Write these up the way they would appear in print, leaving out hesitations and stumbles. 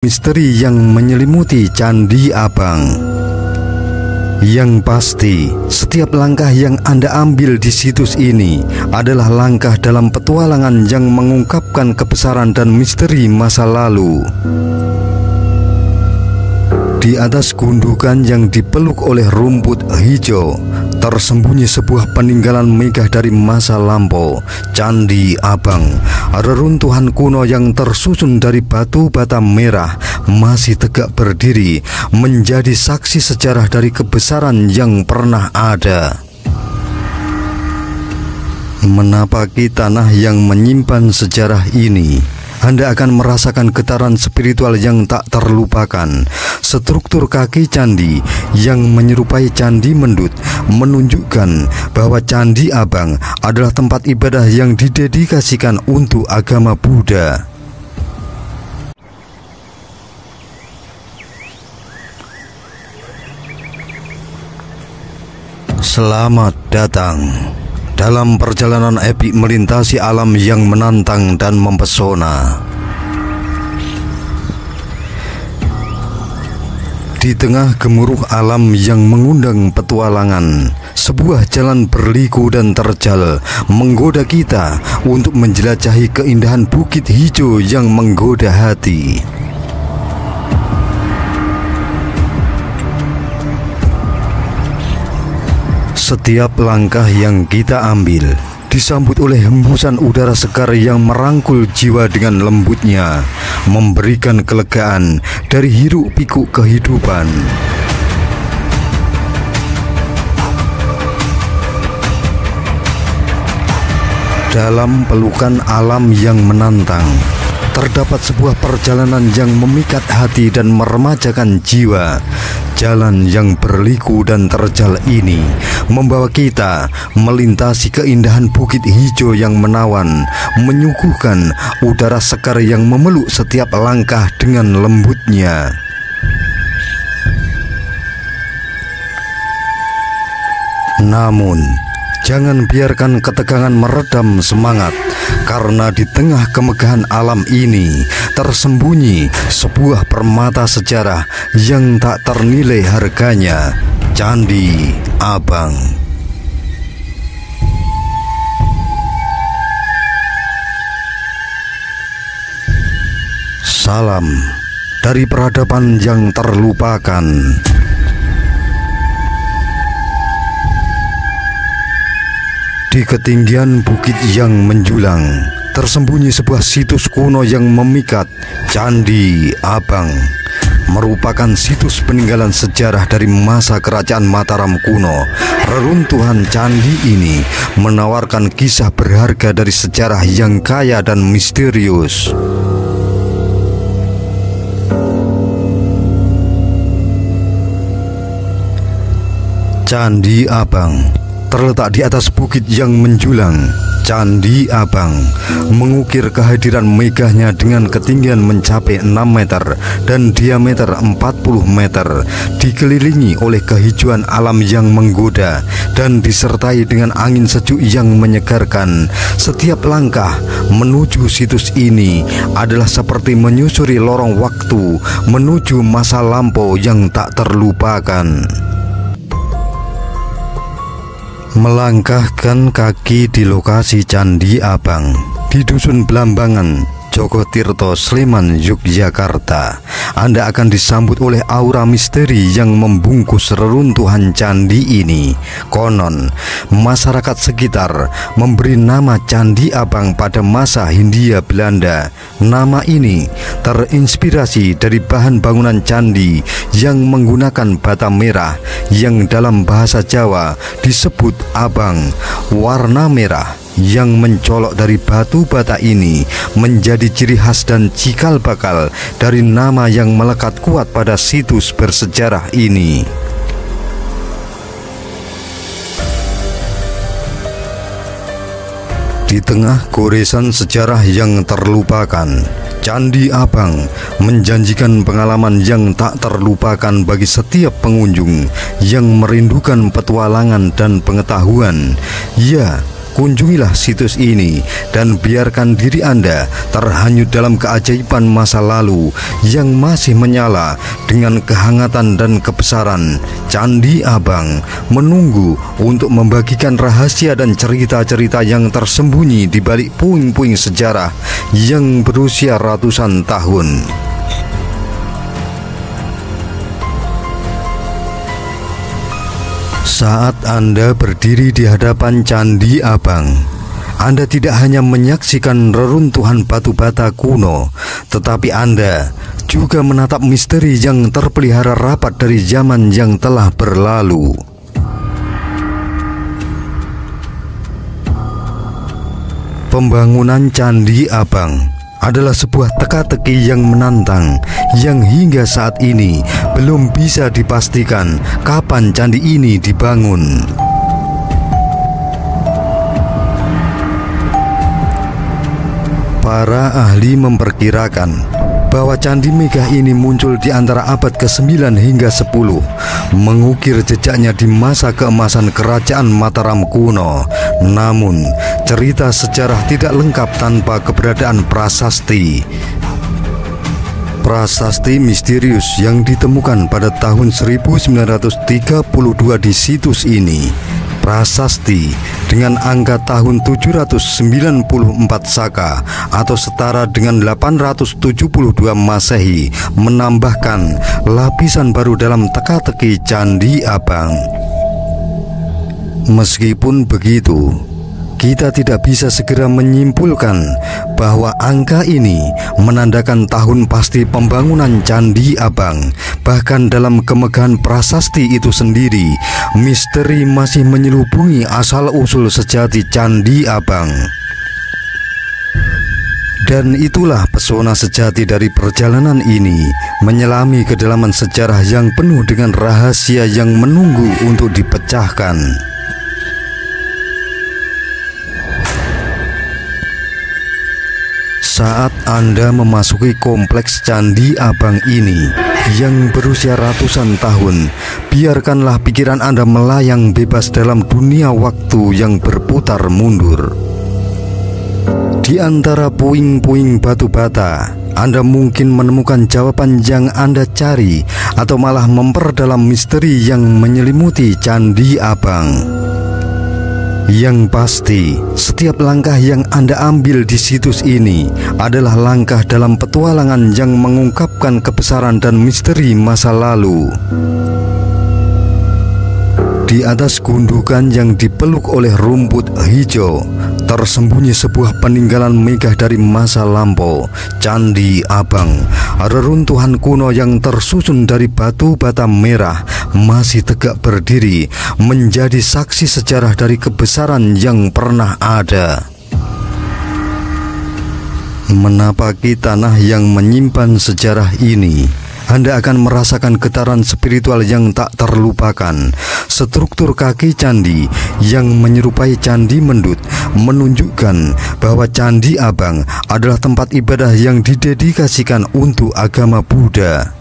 Misteri yang menyelimuti Candi Abang. Yang pasti, setiap langkah yang Anda ambil di situs ini adalah langkah dalam petualangan yang mengungkapkan kebesaran dan misteri masa lalu. Di atas gundukan yang dipeluk oleh rumput hijau, tersembunyi sebuah peninggalan megah dari masa lampau. Candi Abang, reruntuhan kuno yang tersusun dari batu bata merah, masih tegak berdiri, menjadi saksi sejarah dari kebesaran yang pernah ada. Menapaki tanah yang menyimpan sejarah ini, Anda akan merasakan getaran spiritual yang tak terlupakan. Struktur kaki candi yang menyerupai candi Mendut menunjukkan bahwa Candi Abang adalah tempat ibadah yang didedikasikan untuk agama Buddha. Selamat datang dalam perjalanan epik melintasi alam yang menantang dan mempesona. Di tengah gemuruh alam yang mengundang petualangan, sebuah jalan berliku dan terjal menggoda kita untuk menjelajahi keindahan bukit hijau yang menggoda hati. Setiap langkah yang kita ambil disambut oleh hembusan udara segar yang merangkul jiwa dengan lembutnya, memberikan kelegaan dari hiruk pikuk kehidupan. Dalam pelukan alam yang menantang, terdapat sebuah perjalanan yang memikat hati dan meremajakan jiwa. Jalan yang berliku dan terjal ini membawa kita melintasi keindahan bukit hijau yang menawan, menyuguhkan udara segar yang memeluk setiap langkah dengan lembutnya. Namun, jangan biarkan ketegangan meredam semangat, karena di tengah kemegahan alam ini tersembunyi sebuah permata sejarah yang tak ternilai harganya. Candi Abang. Salam dari peradaban yang terlupakan. Di ketinggian bukit yang menjulang, tersembunyi sebuah situs kuno yang memikat. Candi Abang merupakan situs peninggalan sejarah dari masa kerajaan Mataram kuno. Reruntuhan candi ini menawarkan kisah berharga dari sejarah yang kaya dan misterius. Candi Abang terletak di atas bukit yang menjulang. Candi Abang mengukir kehadiran megahnya dengan ketinggian mencapai 6 meter dan diameter 40 meter, dikelilingi oleh kehijauan alam yang menggoda dan disertai dengan angin sejuk yang menyegarkan. Setiap langkah menuju situs ini adalah seperti menyusuri lorong waktu menuju masa lampau yang tak terlupakan. Melangkahkan kaki di lokasi Candi Abang di Dusun Blambangan, Jogotirto, Sleman, Yogyakarta, Anda akan disambut oleh aura misteri yang membungkus reruntuhan candi ini. Konon, masyarakat sekitar memberi nama Candi Abang pada masa Hindia Belanda. Nama ini terinspirasi dari bahan bangunan candi yang menggunakan bata merah yang dalam bahasa Jawa disebut abang. Warna merah yang mencolok dari batu bata ini menjadi ciri khas dan cikal bakal dari nama yang melekat kuat pada situs bersejarah ini. Di tengah goresan sejarah yang terlupakan, Candi Abang menjanjikan pengalaman yang tak terlupakan bagi setiap pengunjung yang merindukan petualangan dan pengetahuan. Ya, kunjungilah situs ini dan biarkan diri Anda terhanyut dalam keajaiban masa lalu yang masih menyala dengan kehangatan dan kebesaran. Candi Abang menunggu untuk membagikan rahasia dan cerita-cerita yang tersembunyi di balik puing-puing sejarah yang berusia ratusan tahun. Saat Anda berdiri di hadapan Candi Abang, Anda tidak hanya menyaksikan reruntuhan batu bata kuno, tetapi Anda juga menatap misteri yang terpelihara rapat dari zaman yang telah berlalu. Pembangunan Candi Abang adalah sebuah teka-teki yang menantang, yang hingga saat ini belum bisa dipastikan kapan candi ini dibangun. Para ahli memperkirakan bahwa Candi Megah ini muncul di antara abad ke-9 hingga 10, mengukir jejaknya di masa keemasan kerajaan Mataram kuno. Namun, cerita sejarah tidak lengkap tanpa keberadaan prasasti. Prasasti misterius yang ditemukan pada tahun 1932 di situs ini. Prasasti dengan angka tahun 794 Saka atau setara dengan 872 Masehi menambahkan lapisan baru dalam teka-teki Candi Abang. Meskipun begitu, kita tidak bisa segera menyimpulkan bahwa angka ini menandakan tahun pasti pembangunan Candi Abang. Bahkan dalam kemegahan prasasti itu sendiri, misteri masih menyelubungi asal-usul sejati Candi Abang. Dan itulah pesona sejati dari perjalanan ini, menyelami kedalaman sejarah yang penuh dengan rahasia yang menunggu untuk dipecahkan. Saat Anda memasuki kompleks Candi Abang ini yang berusia ratusan tahun, biarkanlah pikiran Anda melayang bebas dalam dunia waktu yang berputar mundur. Di antara puing-puing batu bata, Anda mungkin menemukan jawaban yang Anda cari, atau malah memperdalam misteri yang menyelimuti Candi Abang. Yang pasti, setiap langkah yang Anda ambil di situs ini adalah langkah dalam petualangan yang mengungkapkan kebesaran dan misteri masa lalu. Di atas gundukan yang dipeluk oleh rumput hijau, tersembunyi sebuah peninggalan megah dari masa lampau. Candi Abang, reruntuhan kuno yang tersusun dari batu bata merah, masih tegak berdiri, menjadi saksi sejarah dari kebesaran yang pernah ada. Menapaki tanah yang menyimpan sejarah ini, Anda akan merasakan getaran spiritual yang tak terlupakan. Struktur kaki candi yang menyerupai Candi Mendut menunjukkan bahwa Candi Abang adalah tempat ibadah yang didedikasikan untuk agama Buddha.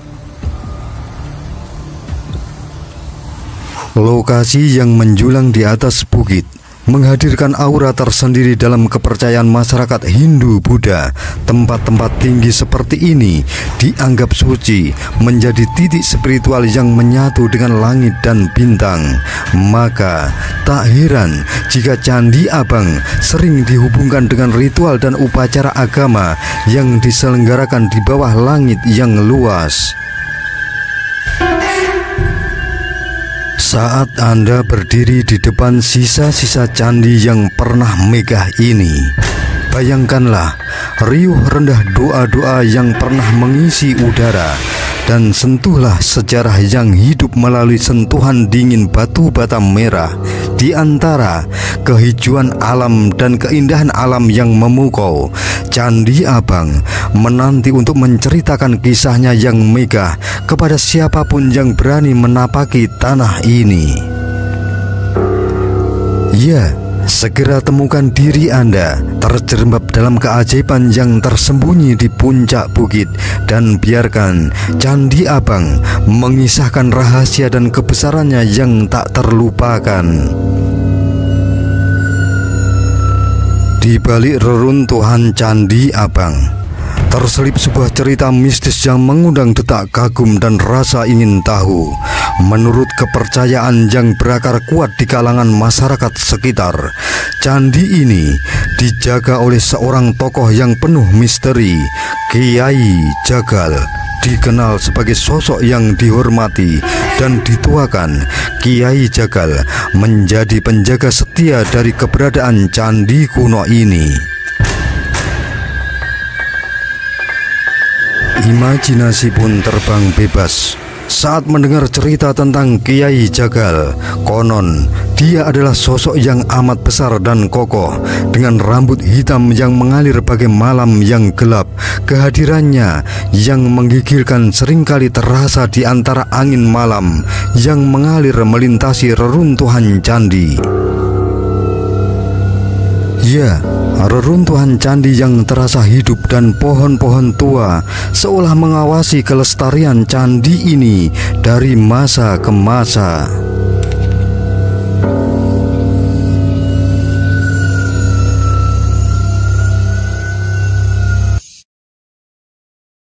Lokasi yang menjulang di atas bukit menghadirkan aura tersendiri dalam kepercayaan masyarakat Hindu-Buddha. Tempat-tempat tinggi seperti ini dianggap suci, menjadi titik spiritual yang menyatu dengan langit dan bintang. Maka tak heran jika Candi Abang sering dihubungkan dengan ritual dan upacara agama yang diselenggarakan di bawah langit yang luas. Saat Anda berdiri di depan sisa-sisa candi yang pernah megah ini, bayangkanlah riuh rendah doa-doa yang pernah mengisi udara, dan sentuhlah sejarah yang hidup melalui sentuhan dingin batu bata merah. Di antara kehijauan alam dan keindahan alam yang memukau, Candi Abang menanti untuk menceritakan kisahnya yang megah kepada siapapun yang berani menapaki tanah ini. Ya, segera temukan diri Anda terjerembab dalam keajaiban yang tersembunyi di puncak bukit, dan biarkan Candi Abang mengisahkan rahasia dan kebesarannya yang tak terlupakan. Di balik reruntuhan Candi Abang terselip sebuah cerita mistis yang mengundang detak kagum dan rasa ingin tahu. Menurut kepercayaan yang berakar kuat di kalangan masyarakat sekitar, candi ini dijaga oleh seorang tokoh yang penuh misteri, Kiai Jagal. Dikenal sebagai sosok yang dihormati dan dituakan, Kiai Jagal menjadi penjaga setia dari keberadaan candi kuno ini. Imajinasi pun terbang bebas saat mendengar cerita tentang Kiai Jagal. Konon dia adalah sosok yang amat besar dan kokoh, dengan rambut hitam yang mengalir bagai malam yang gelap. Kehadirannya yang menggigilkan seringkali terasa di antara angin malam yang mengalir melintasi reruntuhan candi. Ya, reruntuhan candi yang terasa hidup dan pohon-pohon tua seolah mengawasi kelestarian candi ini dari masa ke masa.